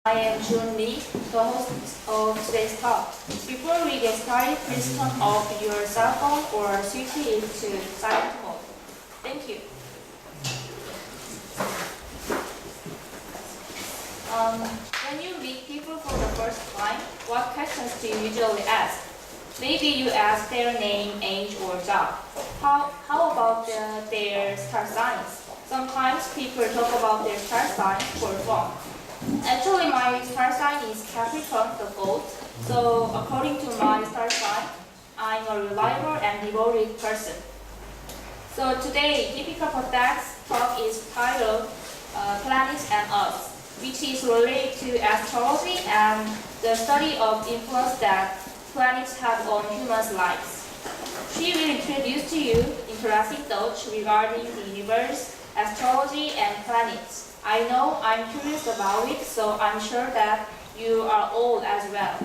I am June Lee, the host of today's talk. Before we get started, please turn off your cell phone or switch it to silent mode. Thank you. When you meet people for the first time, what questions do you usually ask? Maybe you ask their name, age, or job. How about their star signs? Sometimes people talk about their star signs for fun. Actually, my star sign is Capricorn, the goat. So, according to my star sign, I'm a reliable and devoted person. So today, Deepika Pathak's talk is titled Planets and Us, which is related to astrology and the study of influence that planets have on humans' lives. She will introduce to you interesting thoughts regarding the universe, astrology, and planets. I know I'm curious about it, so I'm sure that you are all as well.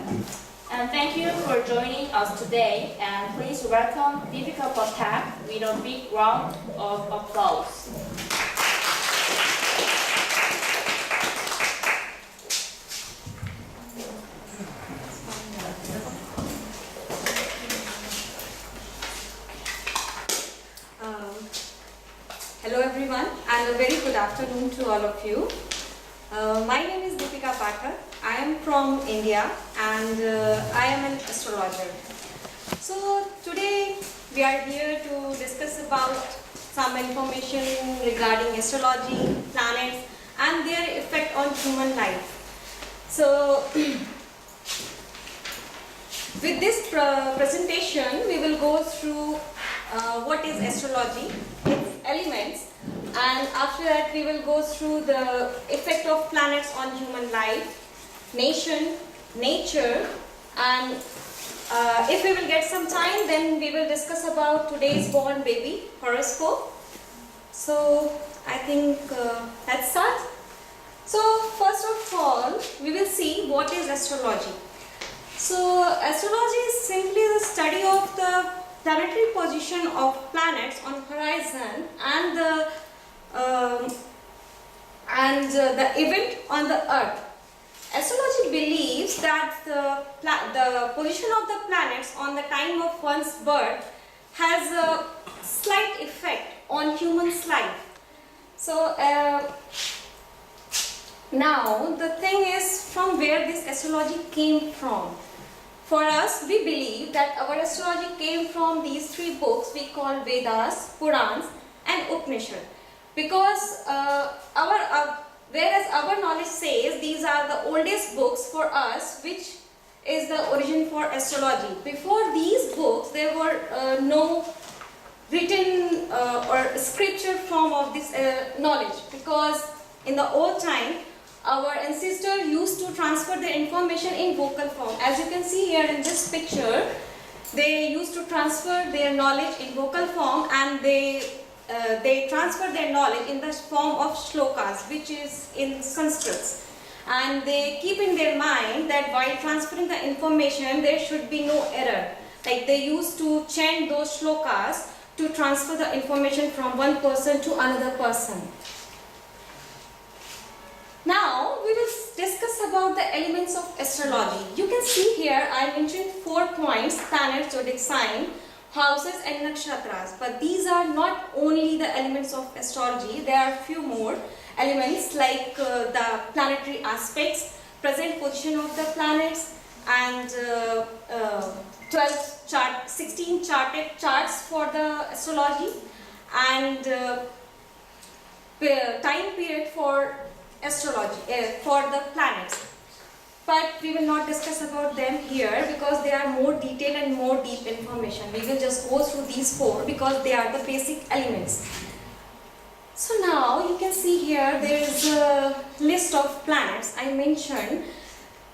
And thank you for joining us today, and please welcome Deepika Pathak with a big round of applause. Hello everyone, and a very good afternoon to all of you. My name is Deepika Pathak. I am from India and I am an astrologer. So today we are here to discuss about some information regarding astrology, planets and their effect on human life. So with this presentation we will go through what is astrology, its elements, and after that we will go through the effect of planets on human life, nation, nature, and if we will get some time then we will discuss about today's born baby horoscope. So I think let's start. So first of all we will see what is astrology. So astrology is simply the study of the planetary position of planets on horizon and the event on the earth. Astrology believes that the position of the planets on the time of one's birth has a slight effect on human's life. So now the thing is, from where this astrology came from. For us, we believe that our astrology came from these three books we call Vedas, Purans and Upanishad. Because whereas our knowledge says these are the oldest books for us, which is the origin for astrology. Before these books, there were no written or scripture form of this knowledge. Because in the old time, our ancestors used to transfer their information in vocal form. As you can see here in this picture, they used to transfer their knowledge in vocal form, and they transfer their knowledge in the form of shlokas, which is in Sanskrit. And they keep in their mind that while transferring the information, there should be no error. Like they used to chant those shlokas to transfer the information from one person to another person. Now we will discuss about the elements of astrology. You can see here I mentioned 4 points: planets, zodiac sign, houses and nakshatras. But these are not only the elements of astrology. There are few more elements like the planetary aspects, present position of the planets, and 16 charted charts for the astrology, and time period for astrology for the planets. But we will not discuss about them here because they are more detailed and more deep information. We will just go through these 4 because they are the basic elements. So now you can see here there is a list of planets I mentioned.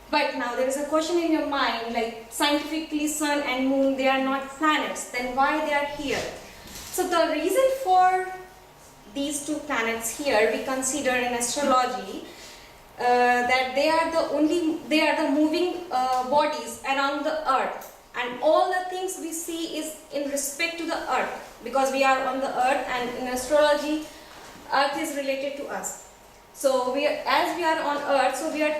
But now there is a question in your mind, like scientifically sun and moon, they are not planets, then why they are here? So the reason for these 2 planets here we consider in astrology that they are the moving bodies around the earth, and all the things we see is in respect to the earth, because we are on the earth, and in astrology earth is related to us. So as we are on Earth, so we are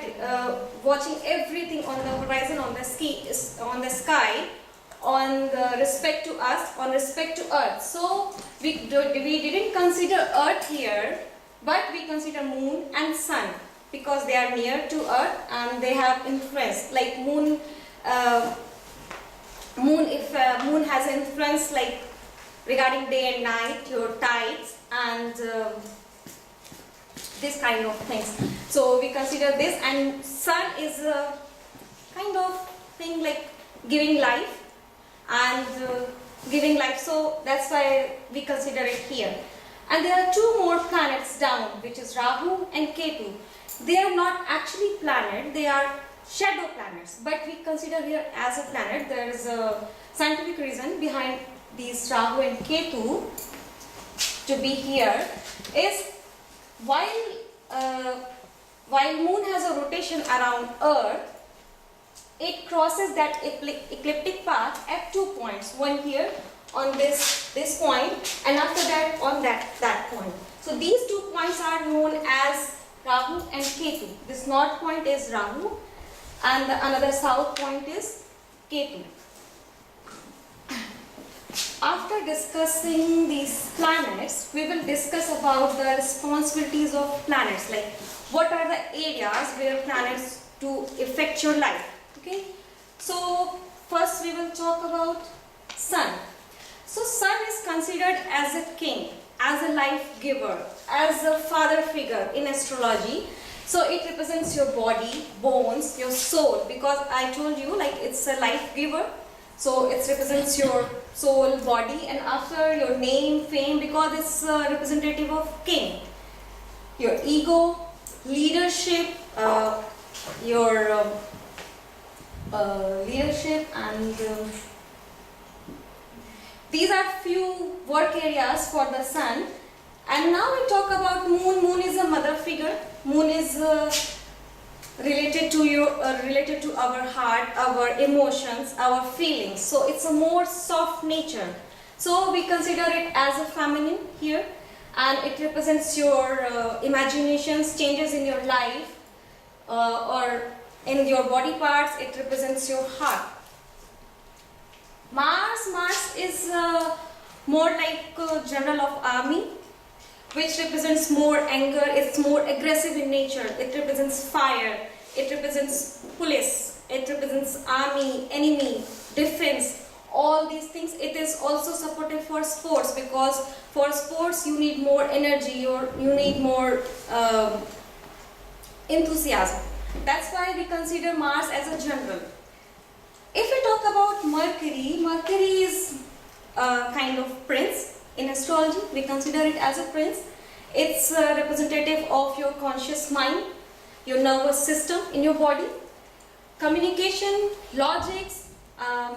watching everything on the horizon, on the sky, on the respect to us, on respect to Earth. So we didn't consider Earth here, but we consider Moon and Sun because they are near to Earth and they have influence. Like Moon, Moon has influence like regarding day and night, your tides, and this kind of things. So we consider this, and Sun is a kind of thing like giving life and giving life. So that's why we consider it here. And there are two more planets down, which is Rahu and Ketu. They are not actually planet; they are shadow planets. But we consider here as a planet. There is a scientific reason behind these Rahu and Ketu to be here. Is while Moon has a rotation around Earth, it crosses that ecliptic path at 2 points. One here on this point, and after that on that point. So these 2 points are known as Rahu and Ketu. This north point is Rahu, and another south point is Ketu. After discussing these planets, we will discuss about the responsibilities of planets, like what are the areas where planets do affect your life. Okay, so first we will talk about Sun. So Sun is considered as a king, as a life giver, as a father figure in astrology. So it represents your body, bones, your soul, because I told you like it's a life giver. So it represents your soul, body, and after your name, fame, because it's representative of king. Your ego, leadership, your leadership, and these are few work areas for the Sun. And now we talk about Moon. Moon is a mother figure. Moon is related to our heart, our emotions, our feelings. So it's a more soft nature. So we consider it as a feminine here, and it represents your imaginations, changes in your life, or in your body parts. It represents your heart. Mars is more like general of army, which represents more anger. It's more aggressive in nature. It represents fire. It represents police. It represents army, enemy, defense. All these things. It is also supportive for sports, because for sports you need more energy, or you need more enthusiasm. That's why we consider Mars as a general. If we talk about Mercury, Mercury is a kind of prince in astrology. We consider it as a prince. It's a representative of your conscious mind, your nervous system in your body, communication, logics,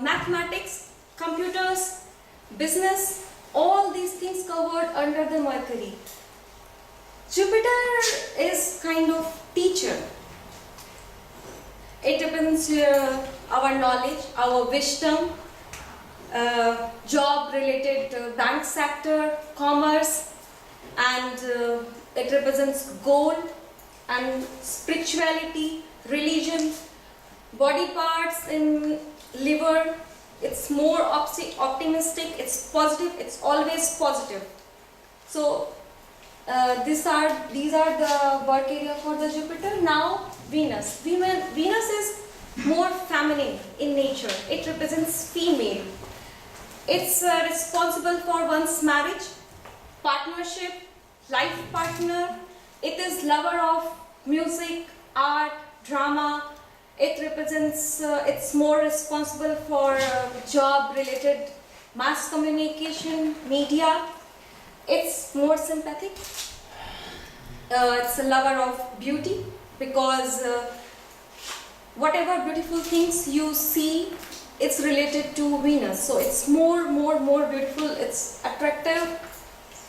mathematics, computers, business, all these things covered under the Mercury. Jupiter is kind of teacher. It represents our knowledge, our wisdom, job related to bank sector, commerce, and it represents gold and spirituality, religion, body parts in liver. It's more optimistic, it's positive, it's always positive. So these are the work area for the Jupiter. Now Venus. Venus is more feminine in nature. It represents female. It's responsible for one's marriage, partnership, life partner. It is lover of music, art, drama. It represents, it's more responsible for job related mass communication, media. It's more sympathetic. It's a lover of beauty, because whatever beautiful things you see, it's related to Venus. So it's more beautiful, it's attractive.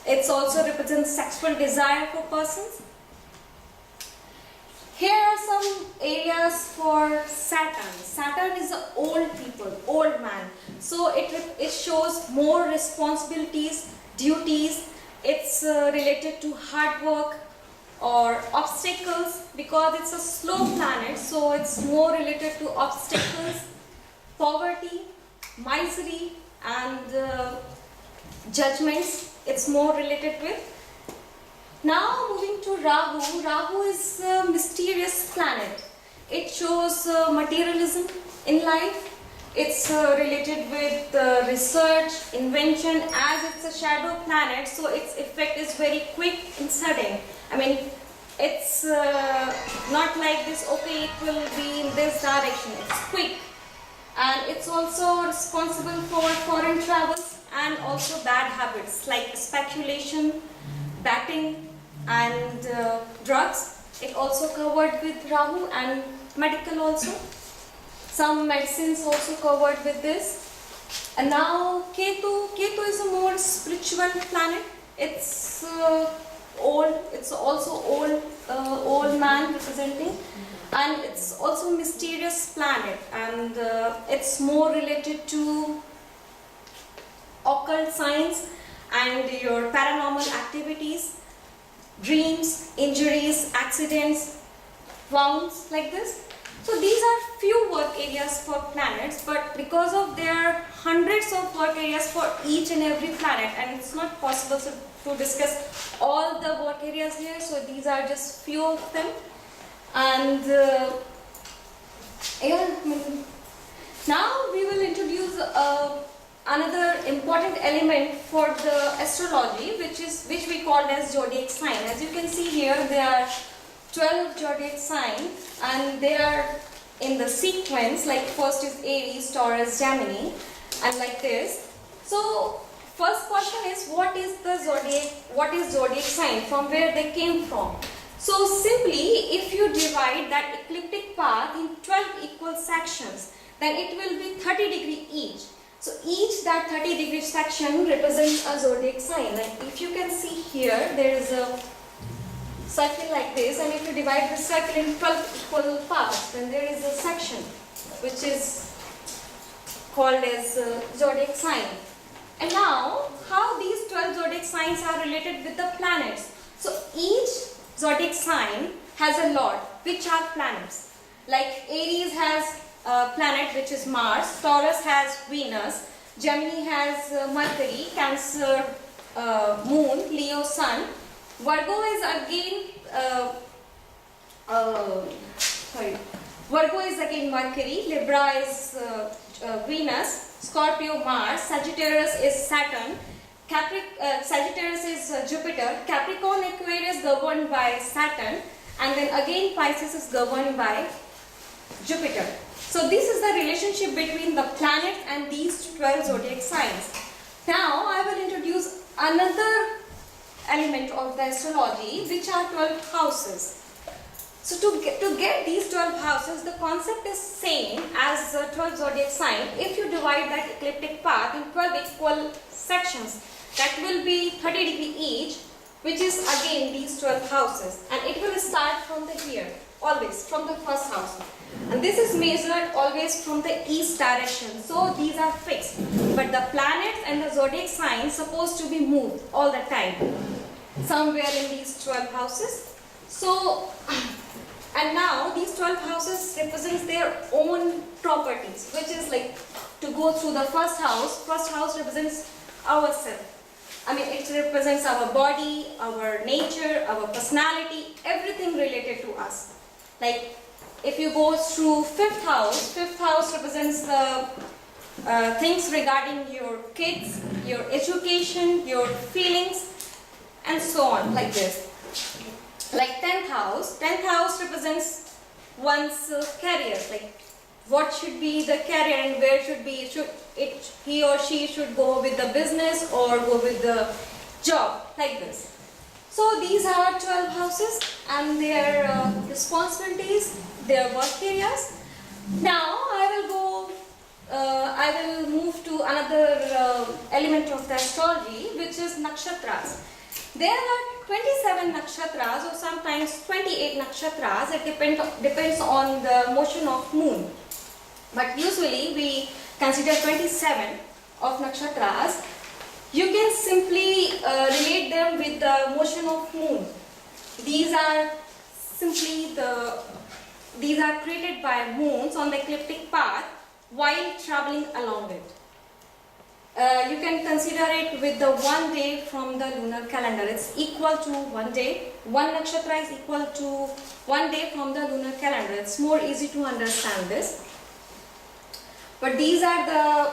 It also represents sexual desire for persons. Here are some areas for Saturn. Saturn is an old people, old man. So it shows more responsibilities, duties. It's related to hard work, or obstacles, because it's a slow planet, so it's more related to obstacles, poverty, misery, and judgments. It's more related with. Now moving to Rahu. Rahu is a mysterious planet. It shows materialism in life. It's related with research, invention, as it's a shadow planet, so its effect is very quick and sudden. I mean, it's not like this, okay, it will be in this direction. It's quick. And it's also responsible for foreign travels and also bad habits like speculation, batting, and drugs. It also covered with Rahu, and medical also. Some medicines also covered with this. And now Ketu. Ketu is a more spiritual planet. It's old. It's also old man representing, and it's also a mysterious planet, and it's more related to occult science and your paranormal activities, dreams, injuries, accidents, wounds, like this. So these are few work areas for planets, but because of there are hundreds of work areas for each and every planet, and it's not possible to discuss all the work areas here, so these are just few of them. And now we will introduce another important element for the astrology, which we call as zodiac sign. As you can see here, there are 12 zodiac signs, and they are in the sequence, like first is Aries, Taurus, Gemini, and like this. So first question is, what is zodiac sign, from where they came from? So simply, if you divide that ecliptic path in 12 equal sections, then it will be 30 degree each. So each that 30 degree section represents a zodiac sign. Like if you can see here, there is a circle like this, and if you divide the circle in 12 equal parts, then there is a section which is called as zodiac sign. And now, how these 12 zodiac signs are related with the planets? So each zodiac sign has a lord, which are planets. Like Aries has a planet which is Mars, Taurus has Venus, Gemini has Mercury, Cancer Moon, Leo Sun, Virgo is again Virgo is again Mercury, Libra is Venus, Scorpio Mars, Sagittarius is Saturn, Sagittarius is Jupiter, Capricorn, Aquarius governed by Saturn, and then again Pisces is governed by Jupiter. So this is the relationship between the planets and these 12 zodiac signs. Now I will introduce another element of the astrology, which are 12 houses. So to get these 12 houses, the concept is same as the 12 zodiac sign. If you divide that ecliptic path in 12 equal sections, that will be 30 degree each, which is again these 12 houses, and it will start from the here, always from the first house, and this is measured always from the east direction. So these are fixed, but the planets and the zodiac signs supposed to be moved all the time, somewhere in these 12 houses. So and now these 12 houses represents their own properties, which is like to go through the first house. First house represents ourselves. I mean, it represents our body, our nature, our personality, everything related to us. Like if you go through fifth house represents the things regarding your kids, your education, your feelings, and so on, like this. Like 10th house represents one's career, like what should be the career and where should be, he or she should go with the business or go with the job, like this. So these are 12 houses and their responsibilities, their work areas. Now I will move to another element of the astrology, which is nakshatras. There are 27 nakshatras or sometimes 28 nakshatras. It depends on the motion of moon. But usually we consider 27 of nakshatras. You can simply relate them with the motion of moon. these are simply these are created by moons on the ecliptic path while traveling along it. You can consider it with the 1 day from the lunar calendar. It's equal to 1 day. One nakshatra is equal to 1 day from the lunar calendar. It's more easy to understand this. But these are the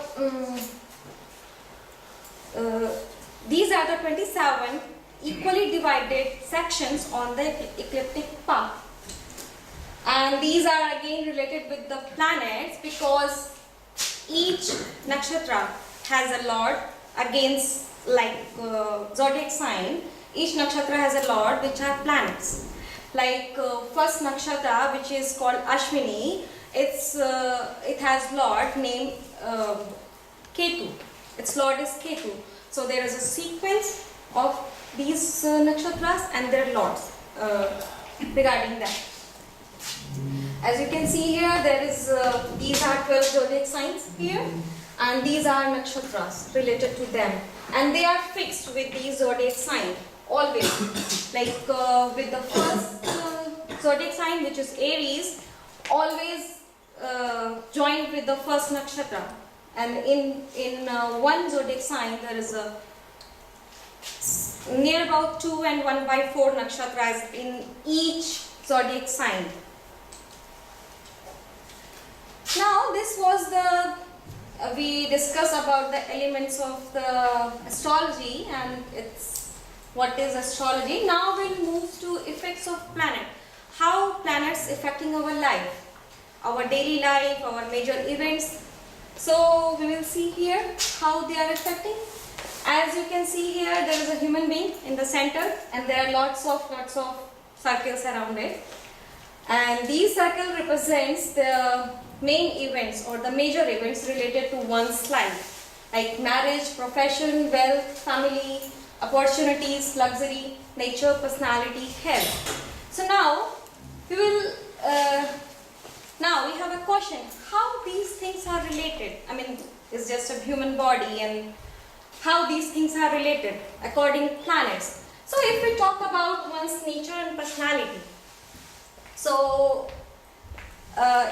27 equally divided sections on the ecliptic path. And these are again related with the planets because each nakshatra has a lord against zodiac sign. Each nakshatra has a lord which are planets. Like first nakshatra, which is called Ashwini, it has lord named Ketu. Its lord is Ketu. So there is a sequence of these nakshatras and their lords regarding that. As you can see here, there is these are 12 zodiac signs here, and these are nakshatras related to them, and they are fixed with these zodiac sign always. Like with the first zodiac sign, which is Aries, always joined with the first nakshatra, and in one zodiac sign there is a near about 2 and 1/4 nakshatras in each zodiac sign. Now this was the we discussed about the elements of the astrology and its what is astrology. Now we'll move to effects of planet. How planets affecting our life, our daily life, our major events. So we will see here how they are affecting. As you can see here, there is a human being in the center, and there are lots of circles around it. And these circles represents the main events or the major events related to one's life, like marriage, profession, wealth, family, opportunities, luxury, nature, personality, health. So now we will now we have a question: how these things are related? I mean, it's just a human body, and how these things are related according to planets. So if we talk about one's nature and personality, so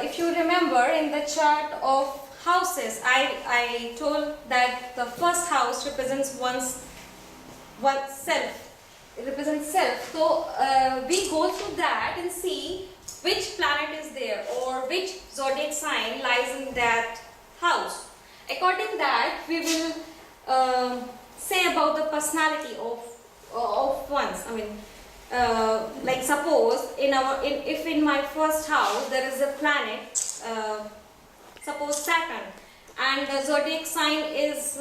if you remember in the chart of houses, I told that the first house represents oneself. It represents self. So we go through that and see which planet is there or which zodiac sign lies in that house. According to that, we will say about the personality of one's. I mean, like suppose if in my first house there is a planet, suppose Saturn, and the zodiac sign is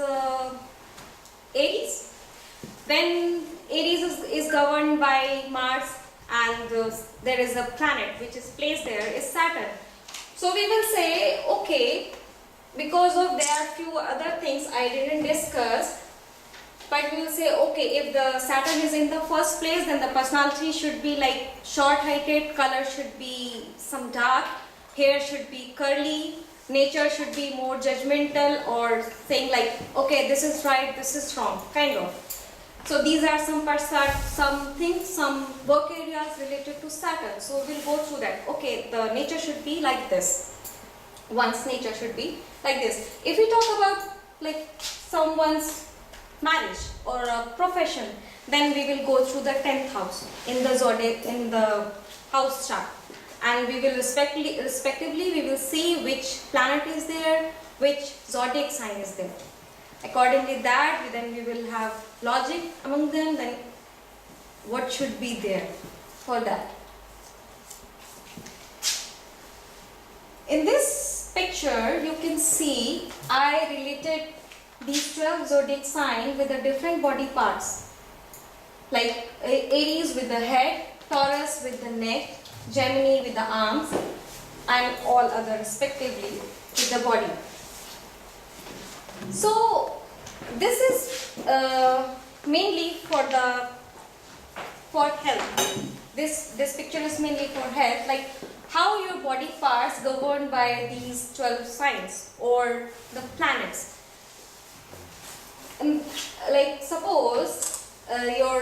Aries. When Aries is governed by Mars, and there is a planet which is placed there is Saturn. So we will say, okay, because of there are few other things I didn't discuss, but we will say, okay, if the Saturn is in the first place, then the personality should be like short-heighted, color should be some dark, hair should be curly, nature should be more judgmental, or saying like, okay, this is right, this is wrong, kind of. So these are some things, some work areas related to Saturn. So we'll go through that. Okay, the nature should be like this. One's nature should be like this. If we talk about like someone's marriage or a profession, then we will go through the 10th house in the zodiac, in the house chart, and we will respectively we will see which planet is there, which zodiac sign is there. Accordingly that, then we will have logic among them, then what should be there for that. In this picture you can see I related these 12 zodiac signs with the different body parts, like Aries with the head, Taurus with the neck, Gemini with the arms, and all other respectively with the body. So this is mainly for health. This picture is mainly for health, like how your body parts governed by these 12 signs or the planets. Like suppose your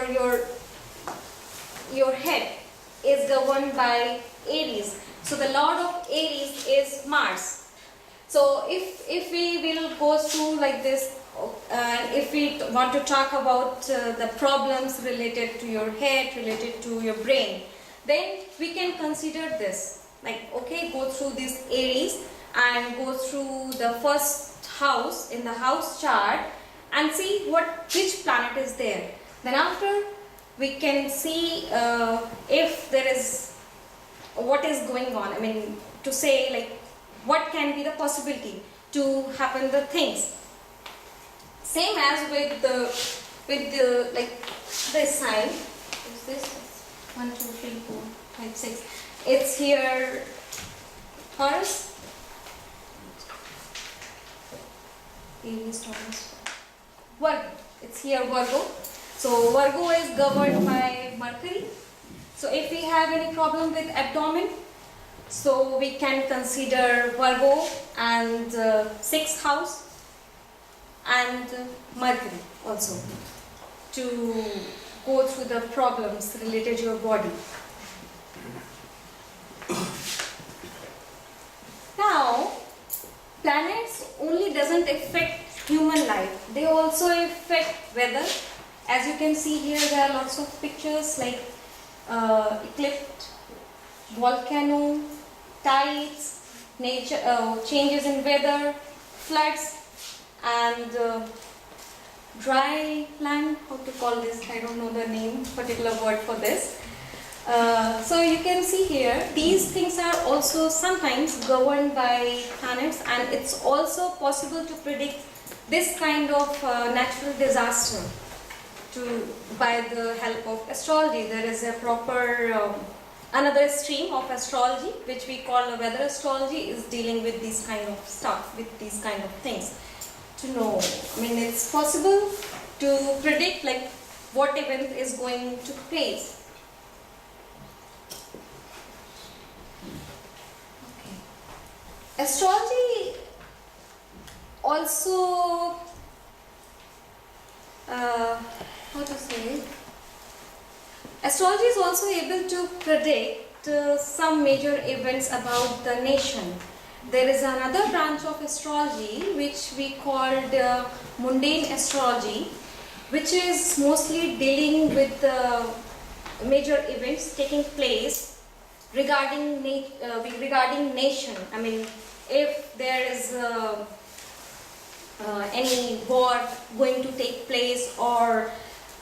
your head is governed by Aries. So the lord of Aries is Mars. So if we will go through like this, and if we want to talk about the problems related to your head, related to your brain, then we can consider this. Like, okay, go through this Aries and go through the first house in the house chart and see which planet is there. Then after, we can see if there is, what is going on. I mean, to say like what can be the possibility to happen the things. Same as with the like this sign. Is this 1, 2, 3, 4, 5, 6? It's here Taurus. Aries, Taurus. Virgo. It's here Virgo. So Virgo is governed by Mercury. So if we have any problem with abdomen, so we can consider Virgo and 6th house and Mercury also to go through the problems related to your body. Now, planets only doesn't affect human life, they also affect weather. As you can see here, there are lots of pictures like eclipse, volcano, tides, nature, changes in weather, floods, and dry land. How to call this? I don't know the name, particular word for this. So you can see here, these things are also sometimes governed by planets, and it's also possible to predict this kind of natural disaster by the help of astrology. There is a proper another stream of astrology which we call weather astrology, is dealing with these kind of stuff, with these kind of things to know. I mean, it's possible to predict like what event is going to take place. Okay. Astrology also how to say, astrology is also able to predict some major events about the nation. There is another branch of astrology which we called mundane astrology, which is mostly dealing with major events taking place regarding nation. I mean, if there is any war going to take place, or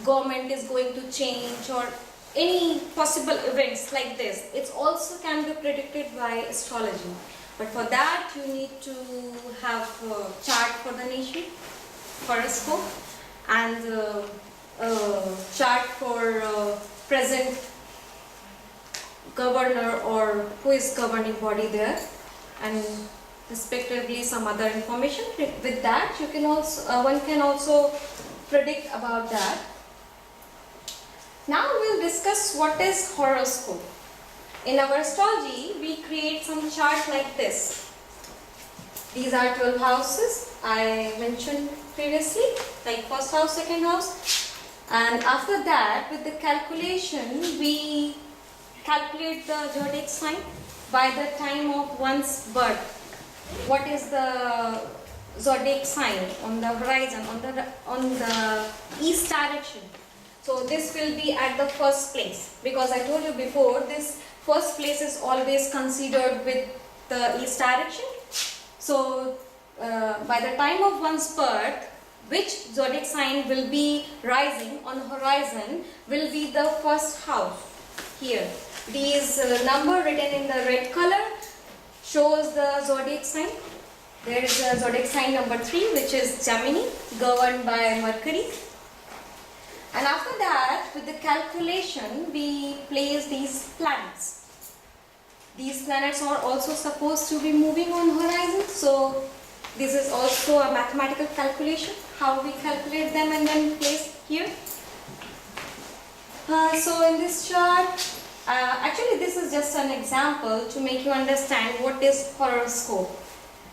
government is going to change, or any possible events like this, it also can be predicted by astrology. But for that you need to have a chart for the nation, horoscope, and chart for present governor or who is governing body there, and respectively some other information. With that you can also one can also predict about that. Now we'll discuss what is horoscope. In our astrology, we create some chart like this. These are 12 houses I mentioned previously, like first house, second house, and after that with the calculation we calculate the zodiac sign by the time of one's birth. What is the zodiac sign on the horizon, on the east direction? So this will be at the first place, because I told you before, this first place is always considered with the east direction. So by the time of one's birth, which zodiac sign will be rising on the horizon will be the first house here. These number written in the red color shows the zodiac sign. There is a zodiac sign number 3, which is Gemini, governed by Mercury. And after that, with the calculation, we place these planets. These planets are also supposed to be moving on horizon. So this is also a mathematical calculation, how we calculate them and then place here. So in this chart, actually this is just an example to make you understand what is horoscope,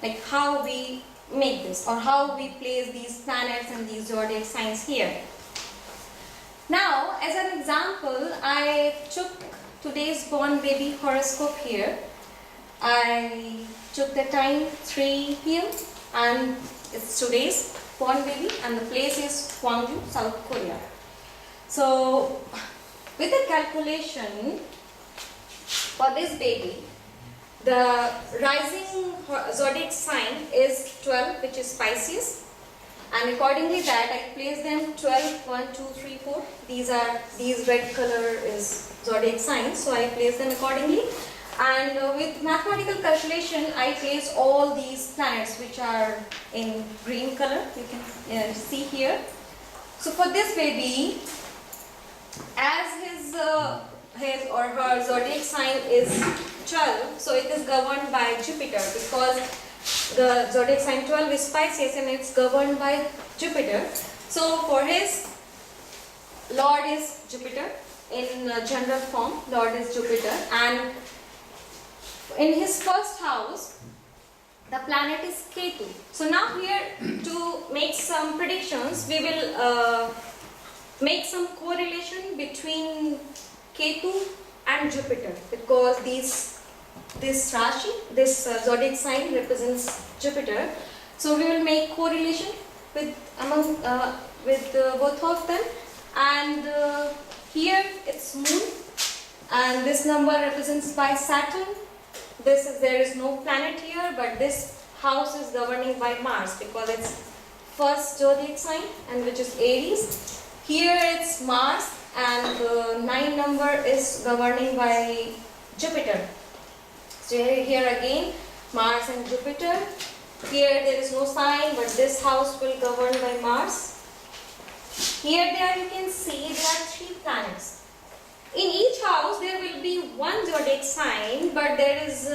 like how we make this or how we place these planets and these zodiac signs here. Now, as an example, I took today's born baby horoscope here. I took the time 3 p.m. and it's today's born baby and the place is Gwangju, South Korea. So, with the calculation for this baby, the rising zodiac sign is 12, which is Pisces, and accordingly that I place them 12, 1, 2, 3, 4. These red color is zodiac signs, so I place them accordingly. And with mathematical calculation, I place all these planets which are in green color. You can see here. So for this baby, as his or her zodiac sign is 12, so it is governed by Jupiter, because the zodiac sign 12 is Pisces and it's governed by Jupiter. So for his Lord is Jupiter in general form, Lord is Jupiter, and in his first house the planet is Ketu. So now here, to make some predictions, we will make some correlation between Ketu and Jupiter, because this Rashi, this zodiac sign represents Jupiter. So we will make correlation with both of them. And here it's Moon, and this number represents by Saturn. There is no planet here, but this house is governing by Mars, because it's first zodiac sign, and which is Aries. Here it's Mars, and the 9 number is governing by Jupiter. So here again Mars and Jupiter. Here there is no sign, but this house will govern by Mars. Here there you can see there are 3 planets. In each house there will be one zodiac sign, but there is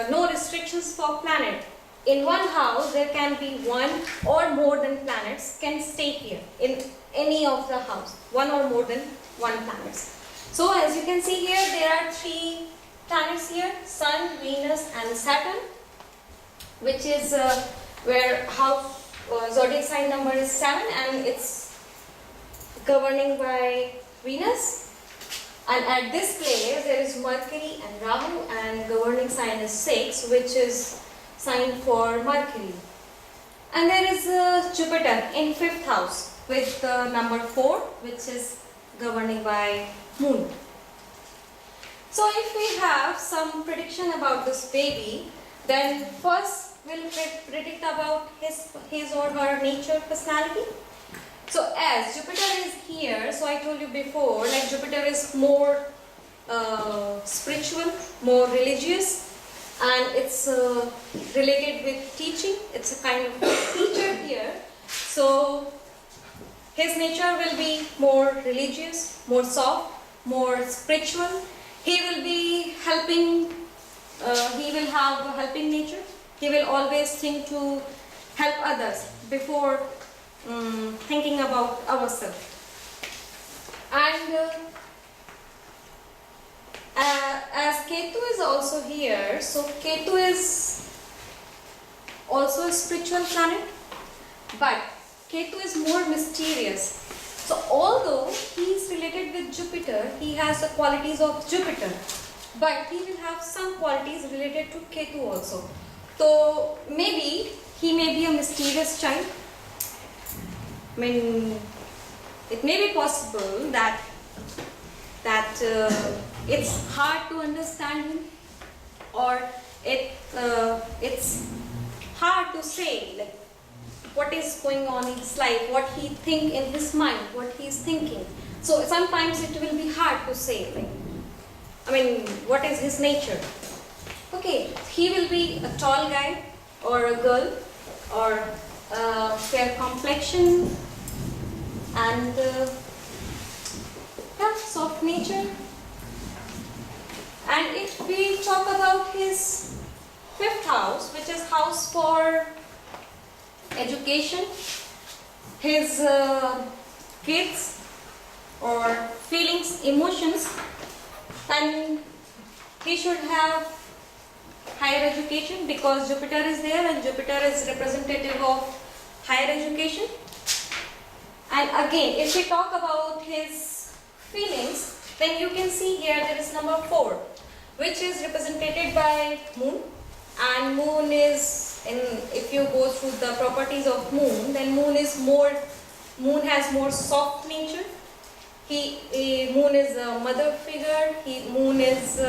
no restrictions for planet. In one house there can be one or more than planets can stay here in any of the house, one or more than one planets. So as you can see here, there are 3 planets here, Sun, Venus and Saturn, which is where house zodiac sign number is 7 and it's governing by Venus. And at this place there is Mercury and Rahu, and governing sign is 6, which is sign for Mercury. And there is Jupiter in 5th house with number 4, which is governing by Moon. So if we have some prediction about this baby, then first we'll predict about his or her nature, personality. So as Jupiter is here, so I told you before, like Jupiter is more spiritual, more religious, and it's related with teaching. It's a kind of teacher here. So his nature will be more religious, more soft, more spiritual. He will be helping, he will have a helping nature. He will always think to help others before thinking about ourselves. And as Ketu is also here, so Ketu is also a spiritual planet, but Ketu is more mysterious. So although he is related with Jupiter, he has the qualities of Jupiter, but he will have some qualities related to Ketu also. So maybe he may be a mysterious child. I mean, it may be possible that it's hard to understand him, or it's hard to say like what is going on in his life, what he think in his mind, what he is thinking. So sometimes it will be hard to say, like, I mean, what is his nature. Okay, he will be a tall guy or a girl, or fair complexion, and soft nature. And if we talk about his 5th house, which is house for education, his kids or feelings, emotions, then he should have higher education, because Jupiter is there and Jupiter is representative of higher education. And again, if we talk about his feelings, then you can see here there is number 4, which is represented by moon. And moon is, if you go through the properties of moon, then moon has more soft nature. Moon is a mother figure. Moon is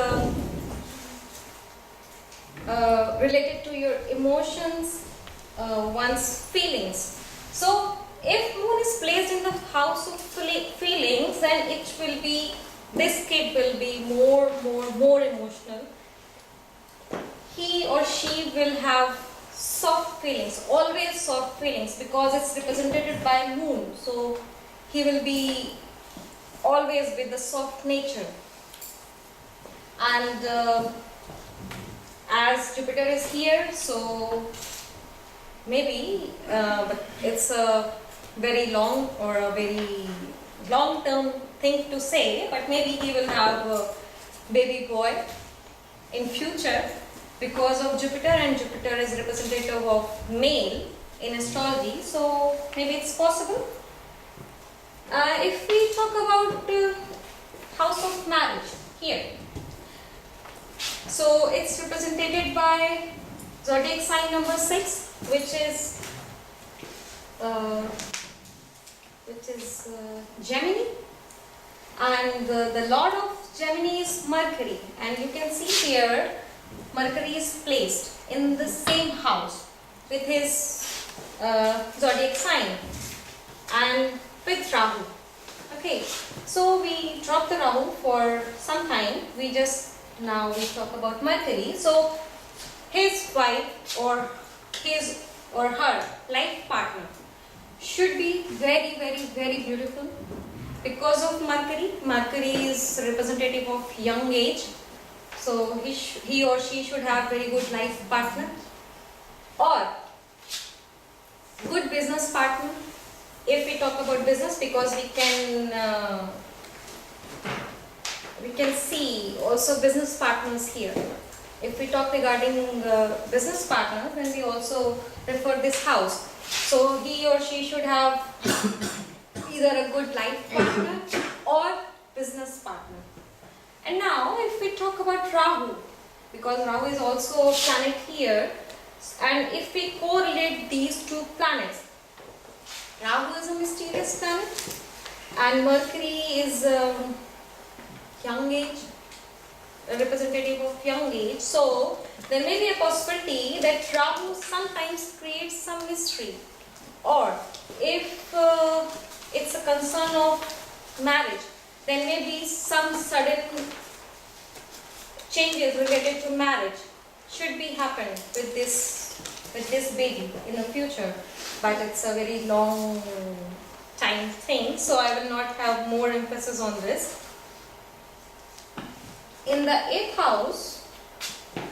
related to your emotions, one's feelings. So if moon is placed in the house of feelings, then it will be, this kid will be more emotional. He or she will have soft feelings, always soft feelings, because it's represented by moon. So he will be always with the soft nature. And as Jupiter is here, so maybe, but it's a very long or a very long-term thing to say, but maybe he will have a baby boy in future because of Jupiter, and Jupiter is representative of male in astrology, so maybe it's possible. If we talk about house of marriage here, so it's represented by zodiac sign number 6, which is Gemini, and the lord of Gemini is Mercury, and you can see here Mercury is placed in the same house with his zodiac sign and with Rahu. Okay, so we drop the Rahu for some time. Now we talk about Mercury. So his wife or his or her life partner should be very beautiful because of Mercury. Mercury is representative of young age, so he or she should have very good life partner or good business partner. If we talk about business, because we can see also business partners here. If we talk regarding business partner, then we also refer this house. So he or she should have either a good life partner or business partner. And now if we talk about Rahu, because Rahu is also a planet here, and if we correlate these two planets, Rahu is a mysterious planet and Mercury is young age, a representative of young age. So there may be a possibility that Rahu sometimes creates some mystery, or if it's a concern of marriage, then maybe some sudden changes related to marriage should be happen with this baby in the future, but it's a very long time thing, so I will not have more emphasis on this. In the 8th house,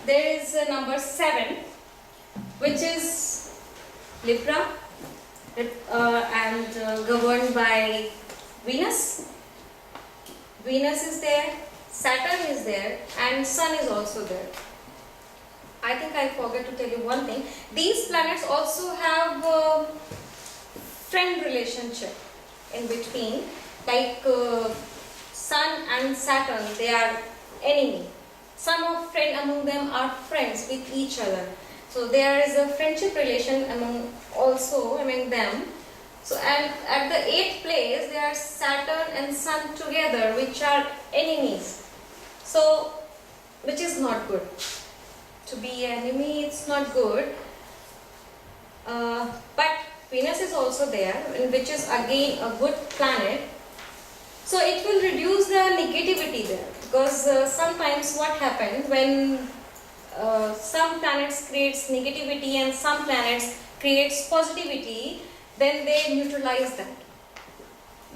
there is a number 7, which is Libra, and governed by Venus. Venus is there, Saturn is there, and Sun is also there. I think I forgot to tell you one thing. These planets also have a friend relationship in between, like Sun and Saturn, they are enemy. Some of friends among them are friends with each other. So there is a friendship relation among them. So and at the 8th place there are Saturn and Sun together, which are enemies. So which is not good. To be enemy, it's not good. But Venus is also there, which is again a good planet. So it will reduce the negativity there, because sometimes what happens when some planets creates negativity and some planets creates positivity, then they neutralize that.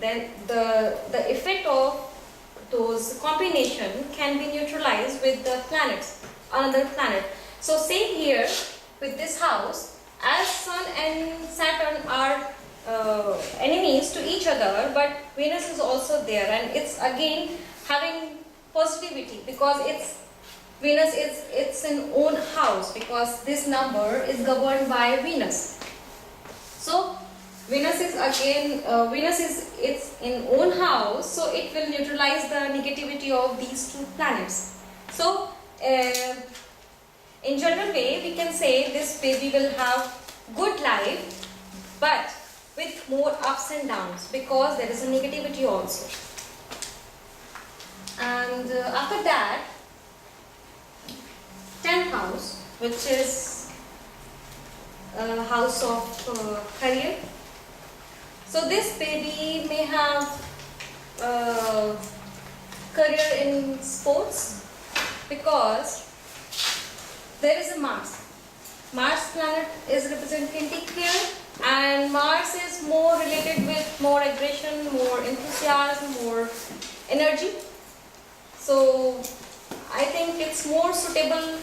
Then the effect of those combination can be neutralized with the planets, another planet. So same here with this house, as Sun and Saturn are enemies to each other, but Venus is also there, and it's again having positivity, because Venus is an own house, because this number is governed by Venus. So Venus is again, Venus is its in own house, so it will neutralize the negativity of these two planets. So, in general way, we can say this baby will have good life, but with more ups and downs because there is a negativity also. And after that, 10th house, which is house of career. So this baby may have career in sports because there is a Mars. Mars planet is representing career, and Mars is more related with more aggression, more enthusiasm, more energy. So I think it's more suitable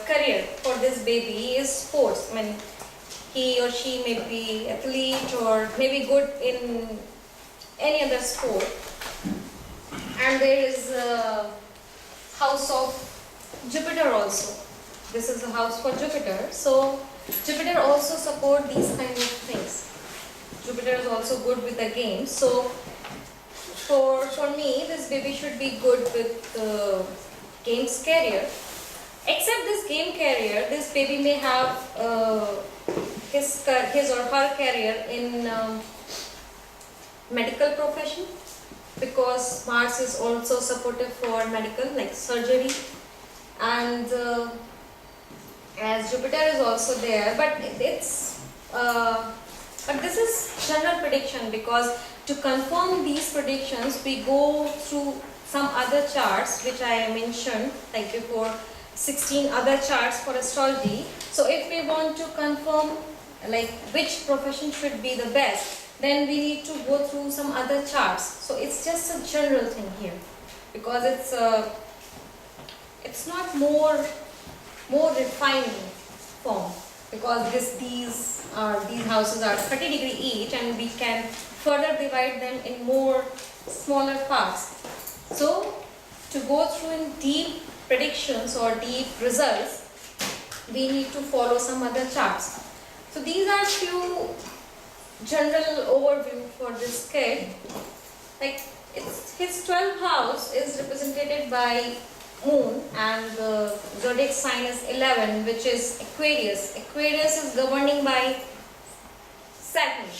career for this baby is sports. I mean, he or she may be athlete or maybe good in any other sport. And there is a house of Jupiter also. This is a house for Jupiter. So Jupiter also support these kind of things. Jupiter is also good with the games. So for me, this baby should be good with games career. Except this game career, this baby may have his or her career in medical profession, because Mars is also supportive for medical, like surgery, and as Jupiter is also there, but but this is general prediction, because to confirm these predictions we go through some other charts which I mentioned like before, 16 other charts for astrology. So if we want to confirm like which profession should be the best, then we need to go through some other charts. So it's just a general thing here, because it's not more refined form, because these houses are 30° each, and we can further divide them in more smaller parts. So to go through in deep predictions or deep results, we need to follow some other charts. So these are few general overview for this kid. Like his 12th house is represented by Moon, and the zodiac sign is 11, which is Aquarius. Aquarius is governing by Saturn.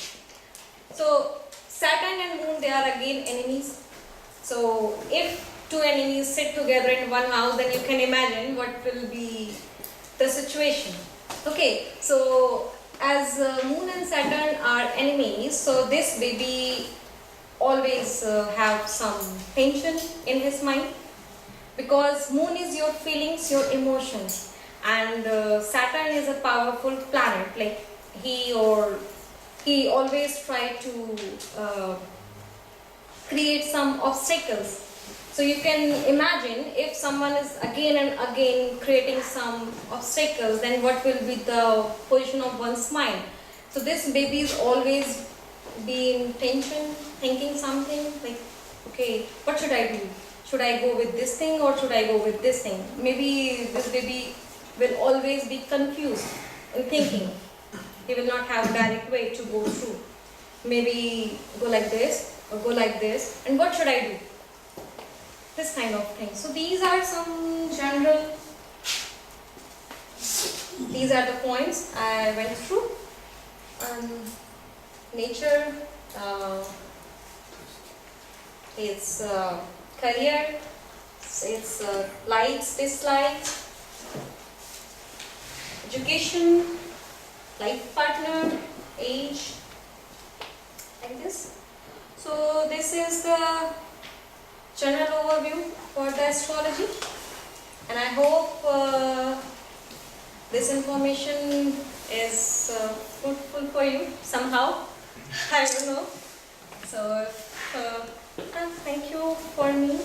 So Saturn and Moon, they are again enemies. So if two enemies sit together in one house, then you can imagine what will be the situation. Okay, so as Moon and Saturn are enemies, so this baby always have some tension in his mind, because Moon is your feelings, your emotions, and Saturn is a powerful planet. Like he always try to create some obstacles. So you can imagine if someone is again and again creating some obstacles, then what will be the position of one's mind? So this baby is always be in tension, thinking something like, okay, what should I do? Should I go with this thing or should I go with this thing? Maybe this baby will always be confused in thinking. He will not have a direct way to go through. Maybe go like this or go like this, and what should I do? This kind of thing. So these are some general, these are the points I went through. Nature, it's career, it's likes, dislikes, education, life partner, age, like this. So this is the general overview for the astrology, and I hope this information is fruitful for you somehow. I don't know. So thank you for me.